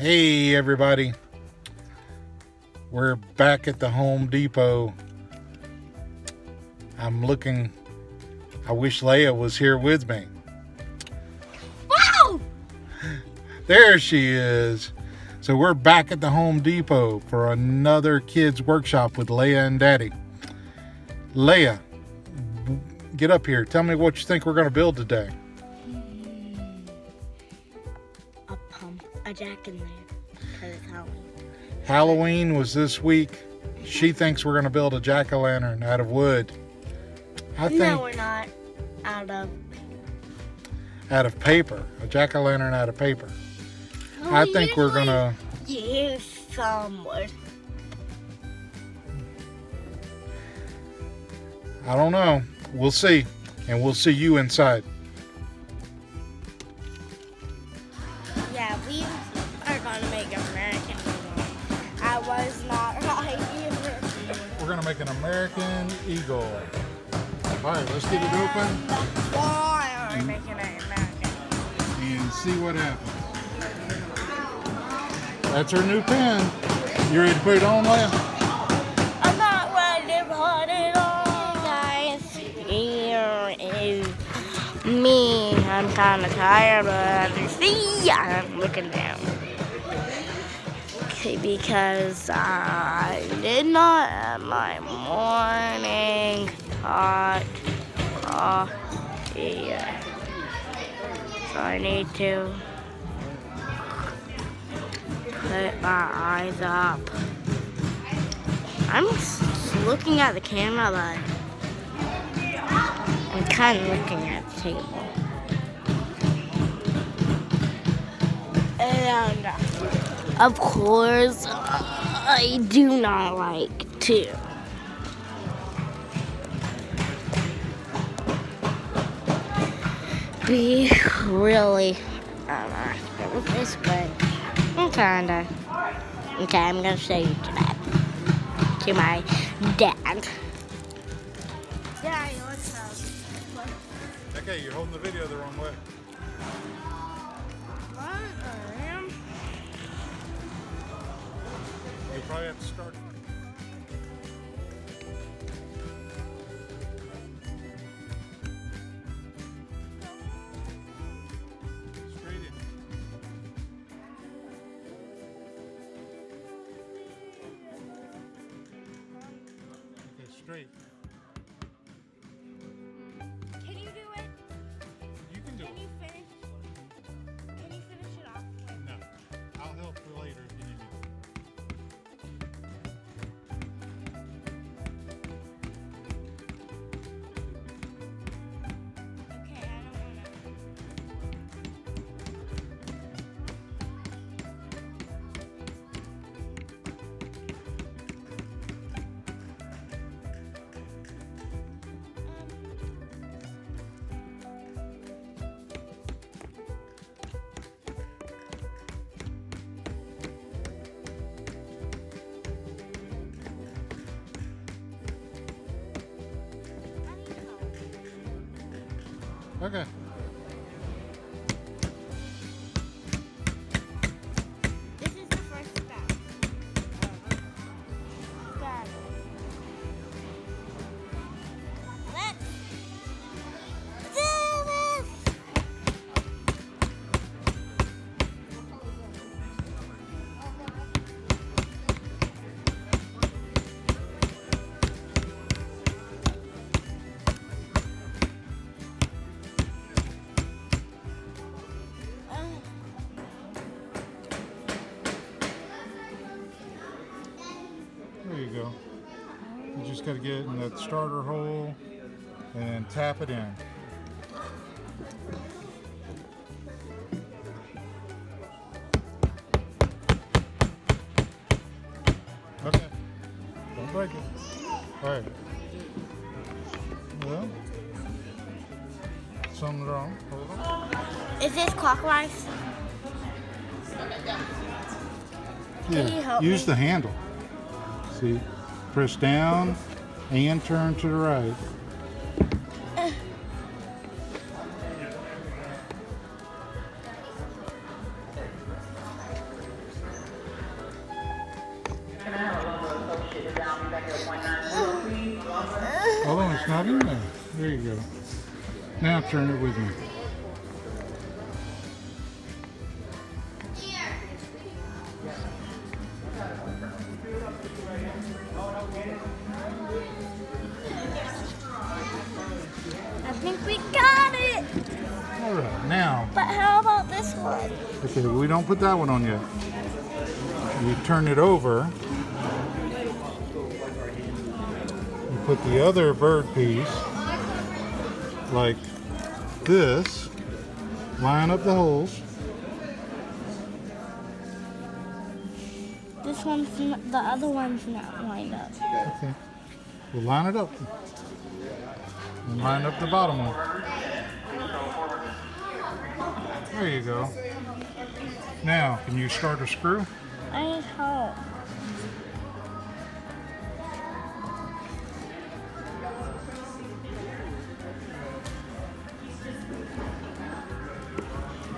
Hey everybody, we're back at the Home Depot. I wish Leia was here with me. Wow! There she is. So we're back at the Home Depot for another kids workshop with Leia and Daddy. Leia, get up here. Tell me what you think we're going to build today. A pump, a jack-in-lantern, because it's Halloween. Halloween was this week. She thinks we're going to build a jack-o'-lantern out of wood. No, we're not. Out of paper. A jack-o'-lantern out of paper. I think we're going to use some wood. I don't know. We'll see. And we'll see you inside. Yeah, we are going to make American Eagle. I was not right either. We're going to make an American Eagle. All right, let's get it open Why are we making it American? and see what happens. That's her new pen. You ready to put it on, Leia? I'm not ready to put it on, guys. Here is me. I'm kind of tired, but you see, I'm looking down. Okay, because I did not have my morning hot coffee. So I need to put my eyes up. I'm looking at the camera, but I'm kind of looking at the table. And of course, I do not like to be really active with this, but I'm kinda. Okay, I'm gonna show you to that. To my dad. Daddy, what's up? Okay, you're holding the video the wrong way. I am. You probably have to start. Straight in. Okay, straight. Can you do it? You can do Can it. you finish? Can you finish it off? No, I'll help you later if you need me. Okay, I don't wanna. Okay. This is the first step. Got it. Let's do this. There you go. You just got to get in that starter hole and tap it in. Okay. Don't break it. All right. Well, something wrong. Hold on. Is this clockwise? Can you help Use me? the handle. See, press down and turn to the right. There you go. Now turn it with me. I think we got it. All right, now. But how about this one? Okay, we don't put that one on yet. You turn it over. You put the other bird piece like this. Line up the holes. This one's not, the other one's not lined up. Okay. We'll line it up. And line up the bottom one. There you go. Now, can you start a screw? I need help.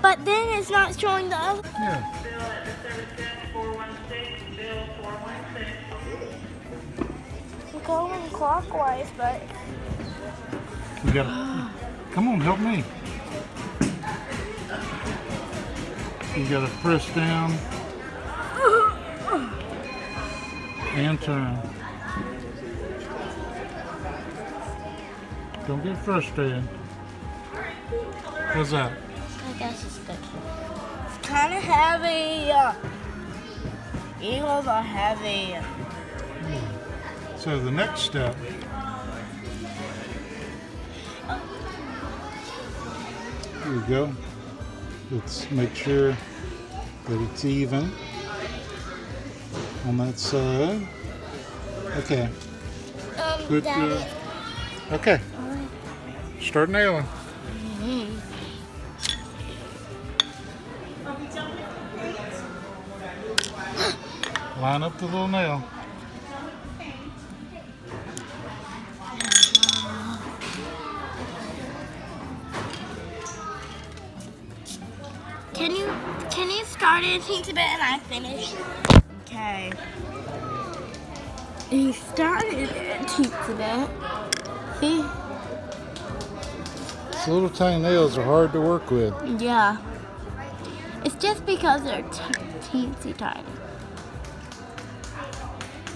But then it's not showing the other. Yeah. We're going clockwise, but We gotta, come on, help me. You gotta press down and turn. Don't get frustrated. How's that? I guess it's good. It's kind of heavy. Eagles are heavy. So the next step, here we go. Let's make sure that it's even on that side. Okay. Put Daddy. okay. Start nailing. Line up the little nail. Can you start it a teensy bit and I finish? Okay. He started it a teensy bit. See? These little tiny nails are hard to work with. Yeah. It's just because they're teensy tiny.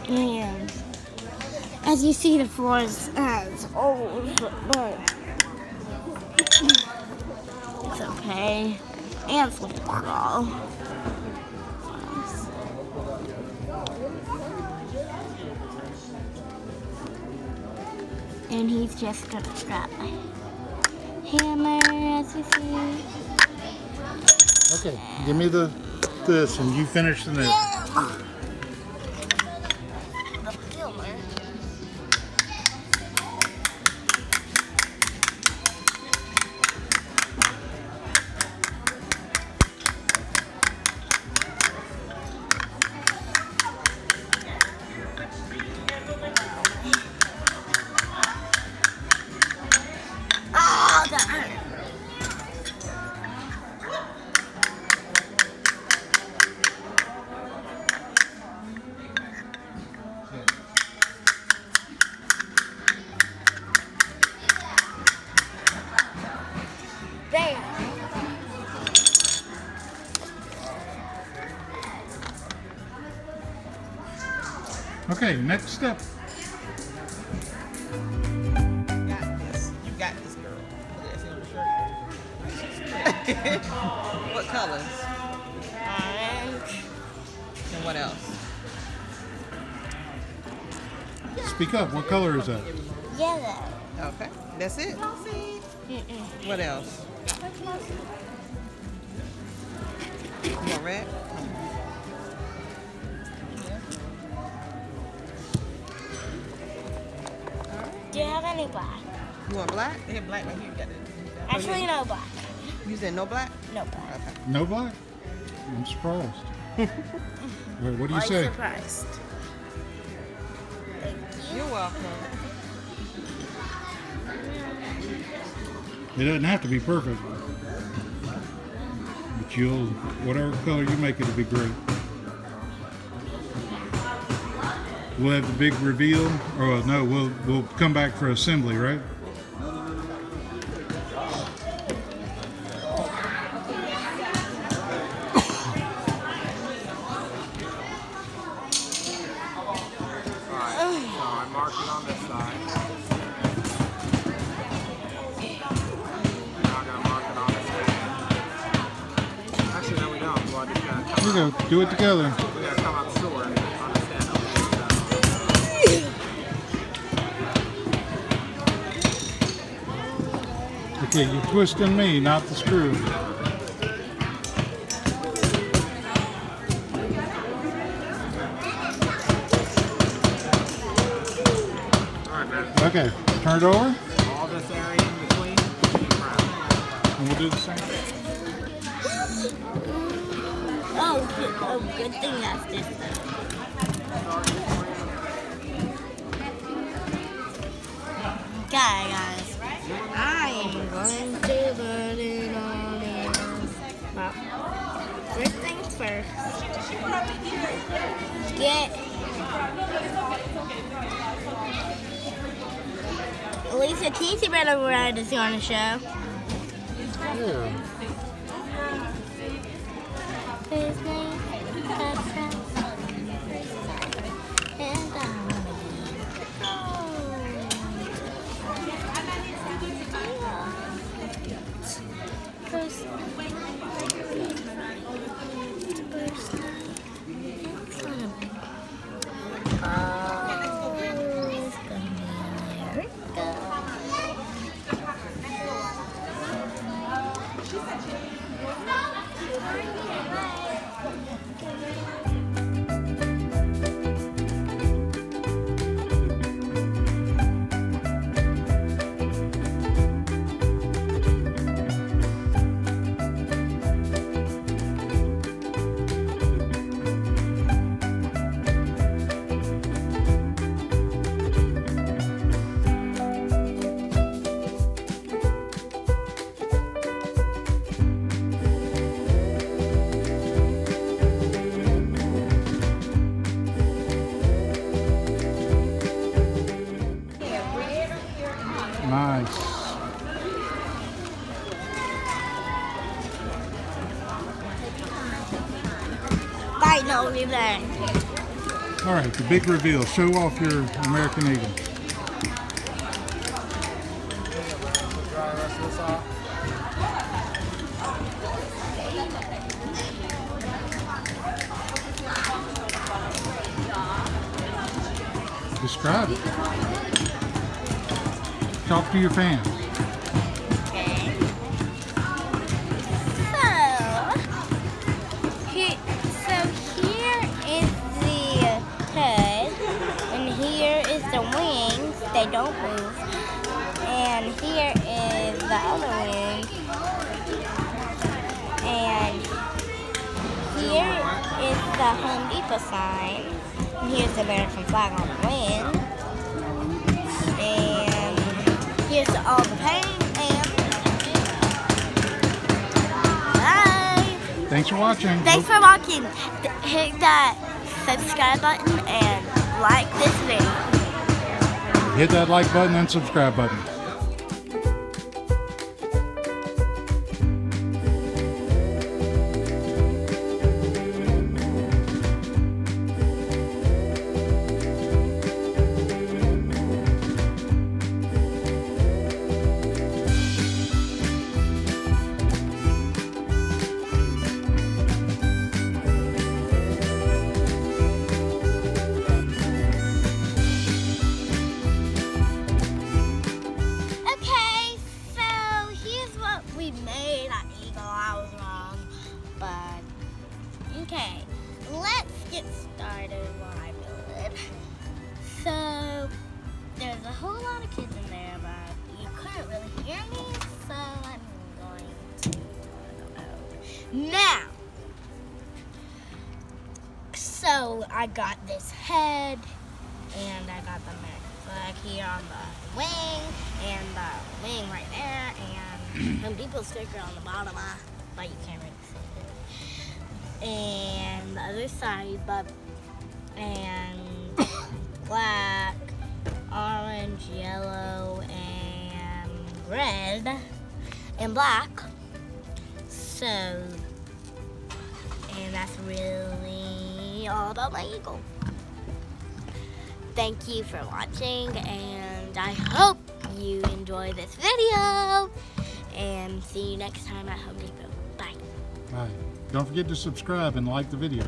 And as you see, the floor is old, but it's okay. Ants will crawl. And he's just gonna strap my hammer, as you see. Okay, give me this and you finish the nail. The hammer. Oh, that hurt. There. Okay, next step. You got this, girl. What colors? Orange. And what else? Speak up. What color is that? Yellow. Okay, that's it. Mm-mm. What else? You want red? Do you have any black? You want black? They have black right here. You got it. Actually, no black. You said no black? No black. Okay. No black? I'm surprised. Wait, what do you I'm say? surprised. You're welcome. It doesn't have to be perfect. But whatever color you make it'll be great. We'll have the big reveal. Or no, we'll come back for assembly, right? you go. Do it together. We gotta come up short on the stand up. Okay, you're twisting me, not the screw. Alright, man. Okay, turn it over, All this area in between, and we'll do the same. Oh, good thing that's this. Okay, guys. I am going to put it on here. Well, first things first. Get Lisa, can you see right over where this on the show? Yeah. His name and Nice. Bye, no, leave that. All right, the big reveal. Show off your American Eagle. dry the rest of this off. Describe it. Talk to your fans. Okay. So here is the head, and here is the wings. They don't move. And here is the other wing. And here is the Home Depot sign. And here's the American flag on the wing. And here's all the paint. And bye. Thanks for watching. Thanks for watching. Hit that subscribe button and like this video. Hit that like button and subscribe button. Okay, so here's what we made at Eagle. I was wrong, but okay, let's get started while I build it. So there's a whole lot of kids in there, but you couldn't really hear me, so I'm going to go now. So I got this head, and I got the American flag here on the wing, and the wing right there, and Home Depot sticker on the bottom, but you can't really see it. And the other side, and black, orange, yellow, and red, and black. So, and that's really all about my eagle. Thank you for watching, and I hope you enjoy this video. And see you next time at Home Depot. Bye. Bye. Don't forget to subscribe and like the video.